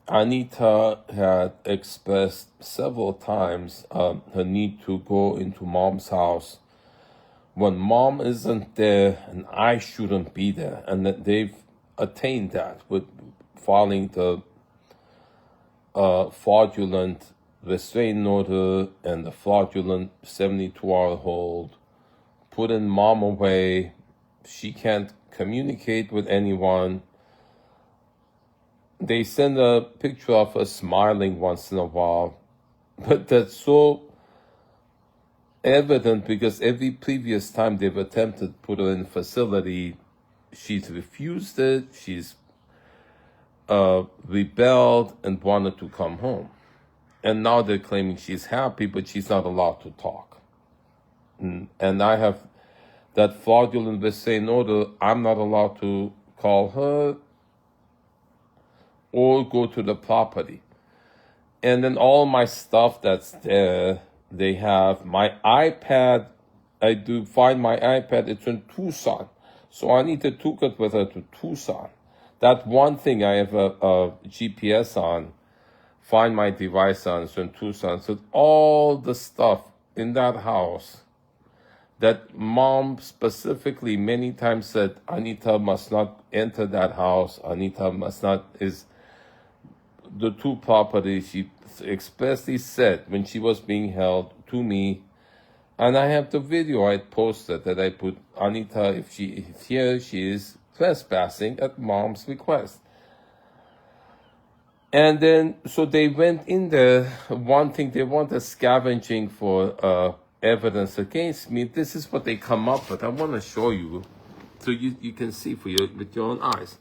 Anita had expressed several times her need to go into mom's house when mom isn't there and I shouldn't be there. And that they've attained that with filing the fraudulent restraining order and the fraudulent 72-hour hold, putting mom away. She can't communicate with anyone. They send a picture of her smiling once in a while, but that's so evident because every previous time they've attempted to put her in a facility, she's refused it, she's rebelled and wanted to come home. And now they're claiming she's happy, but she's not allowed to talk. And I have that fraudulent restraining order. I'm not allowed to call her or go to the property. And then all my stuff that's there, they have my iPad. I do find my iPad, it's in Tucson. So I need to take it with her to Tucson. That one thing I have a GPS on, find my device on, it's in Tucson. So all the stuff in that house that mom specifically many times said, Anita must not enter that house. Anita must not, is the two properties she expressly said when she was being held to me. And I have the video I posted that I put, Anita, if she is here, she is trespassing at mom's request. And then, so they went in there, one thing, they wanted scavenging for evidence against me. This is what they come up with. I want to show you so you can see with your own eyes.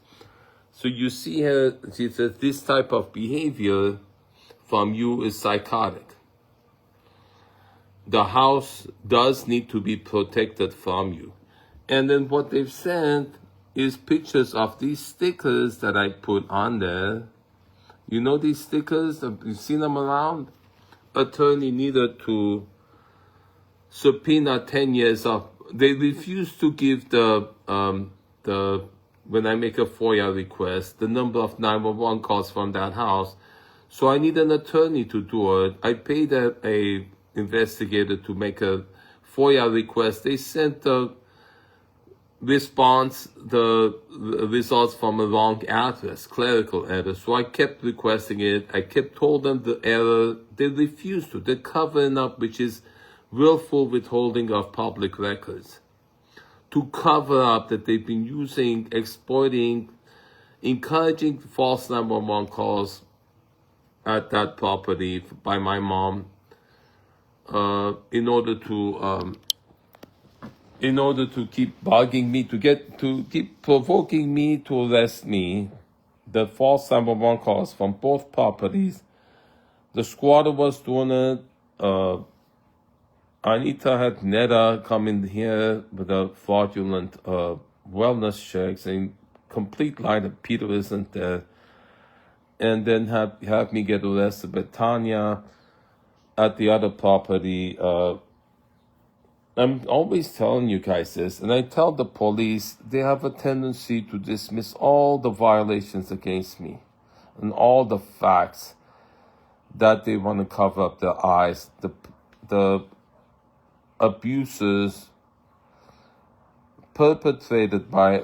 So you see here, she says, this type of behavior from you is psychotic. The house does need to be protected from you. And then what they've sent is pictures of these stickers that I put on there. You know these stickers? You've seen them around? Attorney needed to subpoena 10 years of. They refuse to give the when I make a FOIA request, the number of 911 calls from that house. So I need an attorney to do it. I paid a investigator to make a FOIA request. They sent the response, the results from a wrong address, clerical error. So I kept requesting it. I kept told them the error. They refused to. They're covering up, which is willful withholding of public records, to cover up that they've been using, exploiting, encouraging false 911 calls at that property by my mom in order to keep bugging me, to keep provoking me to arrest me. The false 911 calls from both properties. The squatter was doing it. Anita had Netta come in here with a fraudulent wellness check, saying complete lie that Peter isn't there, and then have me get arrested by Tanya at the other property. I'm always telling you guys this, and I tell the police they have a tendency to dismiss all the violations against me and all the facts that they want to cover up their eyes. The abuses perpetrated by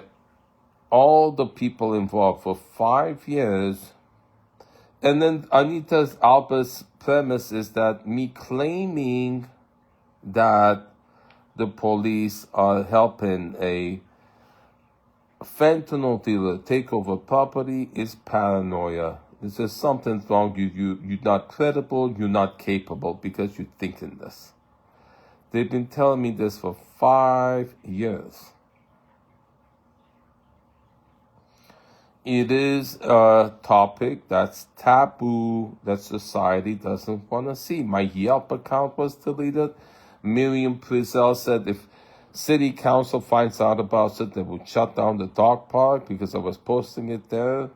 all the people involved for 5 years. And then Albert's premise is that me claiming that the police are helping a fentanyl dealer take over property is paranoia. There's just something wrong. You're not credible, you're not capable because you're thinking this. They've been telling me this for 5 years. It is a topic that's taboo, that society doesn't want to see. My Yelp account was deleted. Miriam Prizel said if city council finds out about it, they would shut down the dog park because I was posting it there.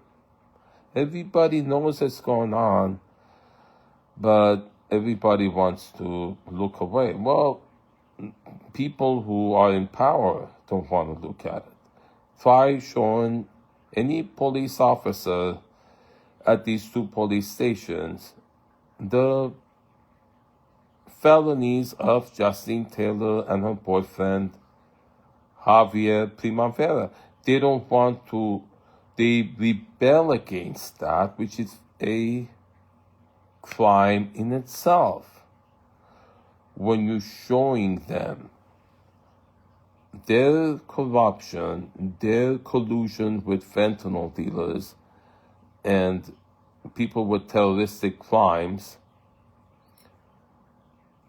Everybody knows what's going on, but everybody wants to look away. Well, people who are in power don't want to look at it. Try showing any police officer at these 2 police stations the felonies of Justine Taylor and her boyfriend Javier Primavera. They don't want to, they rebel against that, which is a crime in itself. When you're showing them their corruption, their collusion with fentanyl dealers and people with terroristic crimes,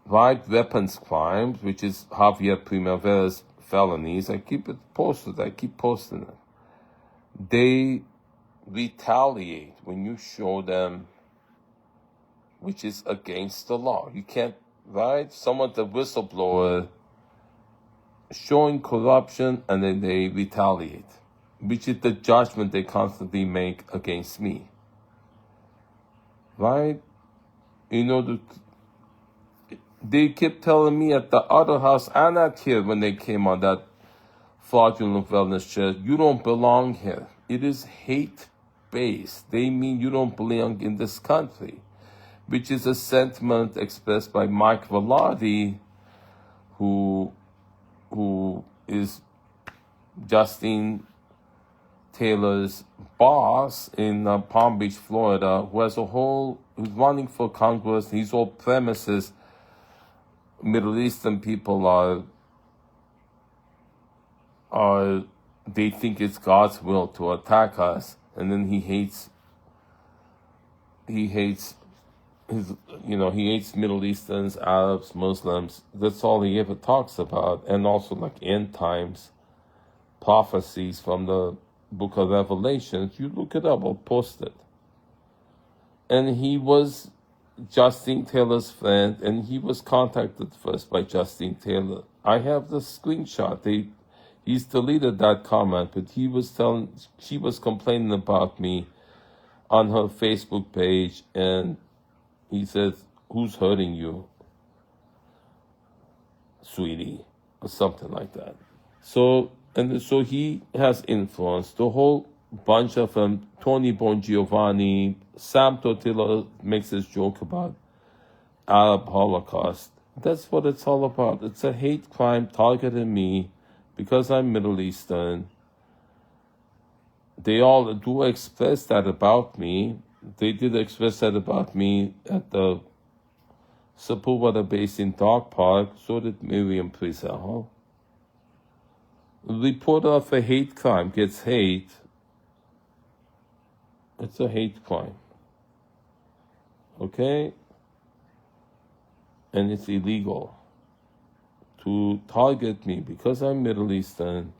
right, weapons crimes, which is Javier Primavera's felonies. I keep posting it. They retaliate when you show them, which is against the law. You can't, right? Someone, the whistleblower, showing corruption, and then they retaliate, which is the judgment they constantly make against me. Right? You know, they kept telling me at the other house and at here when they came on that fraudulent wellness check, you don't belong here. It is hate-based. They mean you don't belong in this country, which is a sentiment expressed by Mike Velarde, who is Justine Taylor's boss in Palm Beach, Florida, who's running for Congress. He's all premises. Middle Eastern people are they think it's God's will to attack us, and then he hates Middle Easterns, Arabs, Muslims. That's all he ever talks about. And also like end times prophecies from the book of Revelations. You look it up, I'll post it. And he was Justine Taylor's friend, and he was contacted first by Justine Taylor. I have the screenshot. He's deleted that comment, but she was complaining about me on her Facebook page, and he says, "Who's hurting you, sweetie?" or something like that. So he has influence. The whole bunch of them, Tony Bongiovanni, Sam Tortilla makes this joke about Arab Holocaust. That's what it's all about. It's a hate crime targeting me because I'm Middle Eastern. They all do express that about me. They did express that about me at the Sepulveda Basin Dog Park. So did Miriam Prizel. The reporter of a hate crime gets hate. It's a hate crime. Okay? And it's illegal to target me because I'm Middle Eastern.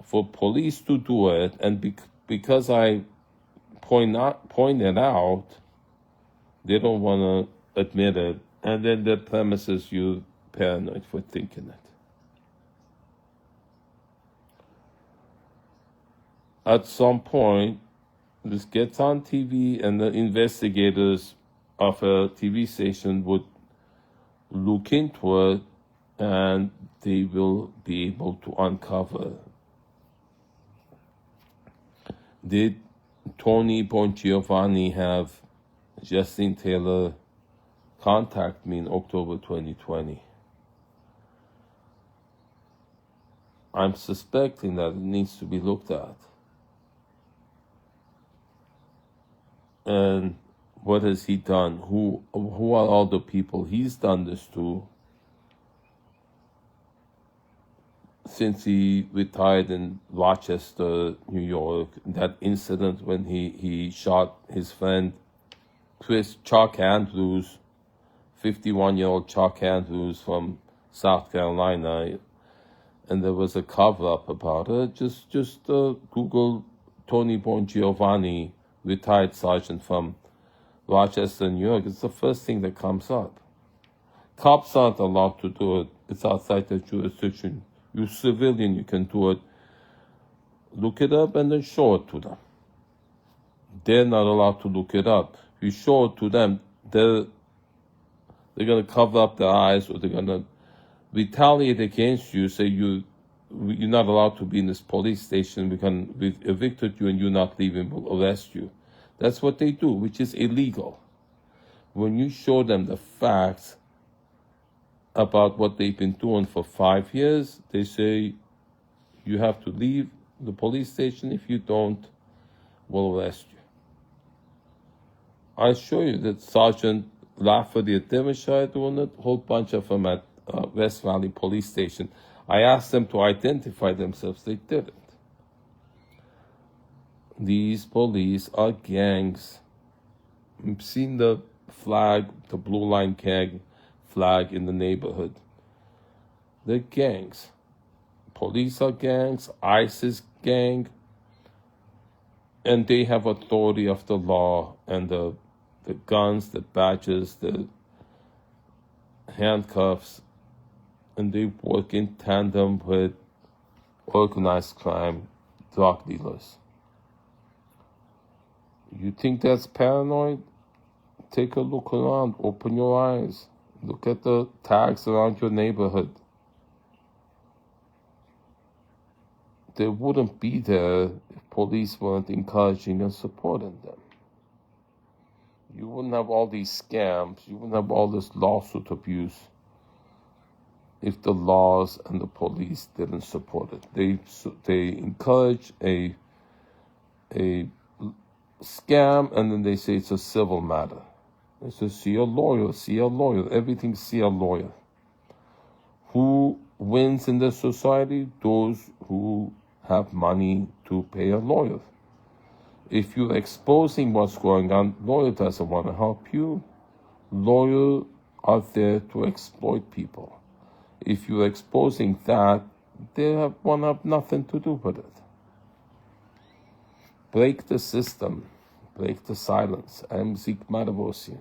For police to do it, and because I point it out, they don't want to admit it, and then that premises you paranoid for thinking it. At some point, this gets on TV, and the investigators of a TV station would look into it, and they will be able to uncover. Did Tony Bongiovanni have Justine Taylor contact me in October 2020? I'm suspecting that it needs to be looked at. And what has he done? Who are all the people he's done this to since he retired in Rochester, New York? That incident when he shot his friend Chuck Andrews, 51-year-old Chuck Andrews from South Carolina, and there was a cover-up about it. Just Google Tony Bongiovanni, retired sergeant from Rochester, New York. It's the first thing that comes up. Cops aren't allowed to do it. It's outside their jurisdiction. You're civilian, you can do it. Look it up and then show it to them. They're not allowed to look it up. You show it to them, they're going to cover up their eyes, or they're going to retaliate against you, say you you're not allowed to be in this police station. We've evicted you and you're not leaving, we'll arrest you. That's what they do, which is illegal. When you show them the facts about what they've been doing for 5 years, they say you have to leave the police station. If you don't, we'll arrest you. I show you that Sergeant Lafferty at Devonshire doing it, a whole bunch of them at West Valley Police Station. I asked them to identify themselves. They didn't. These police are gangs. I've seen the flag, the blue line gang flag in the neighborhood. They're gangs. Police are gangs, ISIS gang, and they have authority of the law and the guns, the badges, the handcuffs, and they work in tandem with organized crime, drug dealers. You think that's paranoid? Take a look around, open your eyes. Look at the tags around your neighborhood. They wouldn't be there if police weren't encouraging and supporting them. You wouldn't have all these scams, you wouldn't have all this lawsuit abuse if the laws and the police didn't support it. They encourage a scam, and then they say it's a civil matter. They say, see a lawyer, everything see a lawyer. Who wins in this society? Those who have money to pay a lawyer. If you're exposing what's going on, lawyer doesn't want to help you. Lawyers are there to exploit people. If you're exposing that, they want to have nothing to do with it. Break the system. Break the silence. I'm Zeke Matevosian.